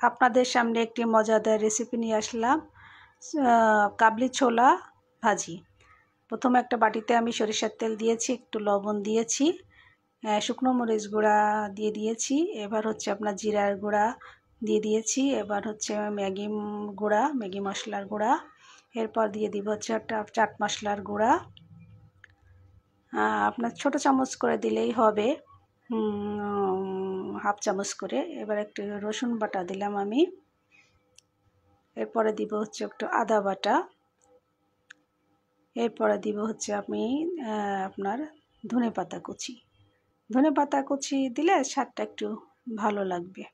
আপনাদের সামনে একটি মজাদার রেসিপি নিয়ে আসলাম, কাবলি ছোলা ভাজি। প্রথমে একটা বাটিতে আমি সরিষার তেল দিয়েছি, একটু লবণ দিয়েছি, শুকনো মরিচ গুঁড়া দিয়ে দিয়েছি, এবার হচ্ছে আপনার জিরার গুঁড়া দিয়ে দিয়েছি, এবার হচ্ছে ম্যাগি গুঁড়া, ম্যাগি মশলার গুঁড়া, এরপর দিয়ে দিব হচ্ছে একটা চাট মশলার গুঁড়া। আপনার ছোট চামচ করে দিলেই হবে, হাফ চামচ করে। এবার একটু রসুন বাটা দিলাম আমি, এরপরে দিব হচ্ছে একটু আদা বাটা, এরপরে দিব হচ্ছে আমি আপনার ধনেপাতা কুচি। ধনেপাতা কুচি দিলে স্বাদটা একটু ভালো লাগবে।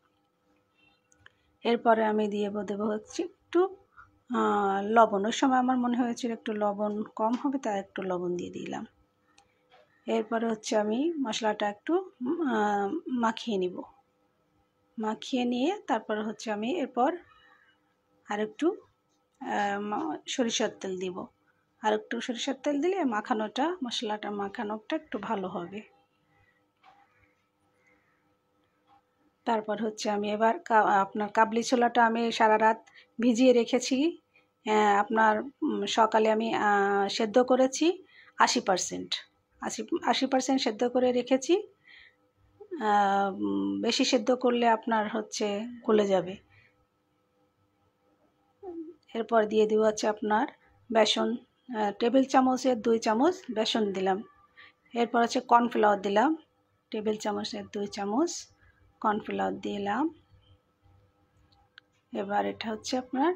এরপরে আমি দেবো হচ্ছে একটু লবণ। ওই সময় আমার মনে হয়েছিল একটু লবণ কম হবে, তাই একটু লবণ দিয়ে দিলাম। এরপরে হচ্ছে আমি মশলাটা একটু মাখিয়ে নিব। মাখিয়ে নিয়ে তারপরে হচ্ছে আমি এরপর আরেকটু সরিষার তেল দিব। আর একটু সরিষার তেল দিলে মশলাটা মাখানোটা একটু ভালো হবে। তারপর হচ্ছে আমি এবার আপনার কাবলি ছোলাটা আমি সারা রাত ভিজিয়ে রেখেছি। আপনার সকালে আমি সেদ্ধ করেছি 80% সেদ্ধ করে রেখেছি। বেশি সেদ্ধ করলে আপনার হচ্ছে গলে যাবে। এরপর দিয়ে দিব হচ্ছে আপনার বেসন, টেবিল চামচের 2 চামচ বেসন দিলাম। এরপর হচ্ছে কর্নফ্লাওয়ার দিলাম, টেবিল চামচের 2 চামচ কর্নফ্লাওয়ার দিলাম। এবার এটা হচ্ছে আপনার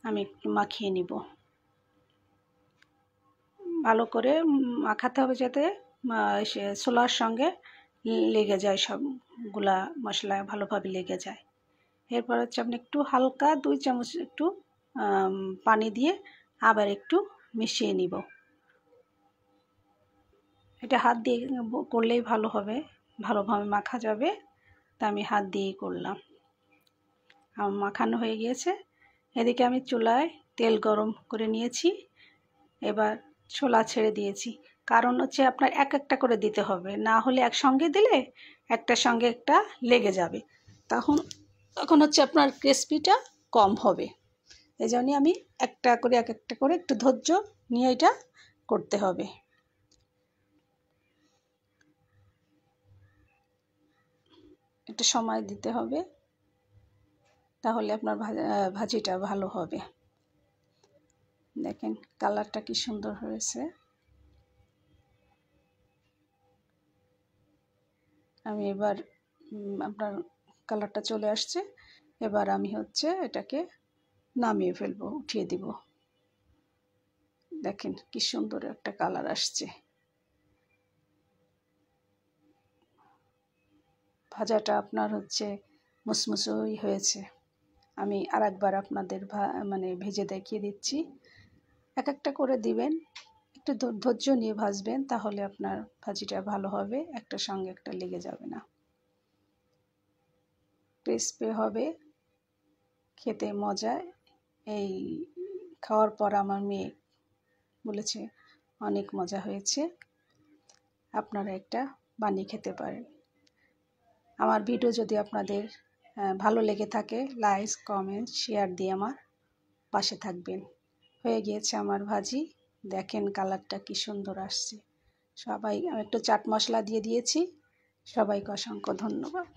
আমি একটু মাখিয়ে নিব। ভালো করে মাখাতে হবে যাতে ছোলার সঙ্গে লেগে যায়, সবগুলা মশলা ভালোভাবে লেগে যায়। এরপর হচ্ছে আপনি একটু হালকা 2 চামচ একটু পানি দিয়ে আবার একটু মিশিয়ে নিব। এটা হাত দিয়ে করলেই ভালো হবে, ভালোভাবে মাখা যাবে। তা আমি হাত দিয়েই করলাম। আমার মাখানো হয়ে গিয়েছে। এদিকে আমি চুলায় তেল গরম করে নিয়েছি, এবার ছোলা ছেড়ে দিয়েছি। কারণ হচ্ছে আপনার একটা করে দিতে হবে, না হলে একসঙ্গে দিলে একটার সঙ্গে একটা লেগে যাবে, তখন হচ্ছে আপনার ক্রিসপিটা কম হবে। এই জন্যই আমি একটা করে একটু ধৈর্য নিয়ে এটা করতে হবে। একটু সময় দিতে হবে, তাহলে আপনার ভাজিটা ভালো হবে। দেখেন কালারটা কি সুন্দর হয়েছে। আমি এবার আপনার কালারটা চলে আসছে, এবার আমি হচ্ছে এটাকে নামিয়ে ফেলবো, উঠিয়ে দিব। দেখেন কি সুন্দর একটা কালার আসছে। ভাজাটা আপনার হচ্ছে মুসমুসই হয়েছে। আমি আরেকবার আপনাদের ভেজে দেখিয়ে দিচ্ছি। একটা করে দিবেন, একটু ধৈর্য নিয়ে ভাজবেন, তাহলে আপনার ভাজিটা ভালো হবে, একটার সঙ্গে একটা লেগে যাবে না, ক্রিসপি হবে, খেতে মজা। এই খাওয়ার পর আমার মেয়ে বলেছে অনেক মজা হয়েছে। আপনারা একটা বানিয়ে খেতে পারেন। আমার ভিডিও যদি আপনাদের ভালো লেগে থাকে, লাইক কমেন্ট শেয়ার দিয়ে আমার পাশে থাকবেন। হয়ে গিয়েছে আমার ভাজি, দেখেন কালারটা কি সুন্দর আসছে। আমি একটু চাট মশলা দিয়ে দিয়েছি। সবাইকে অসংখ্য ধন্যবাদ।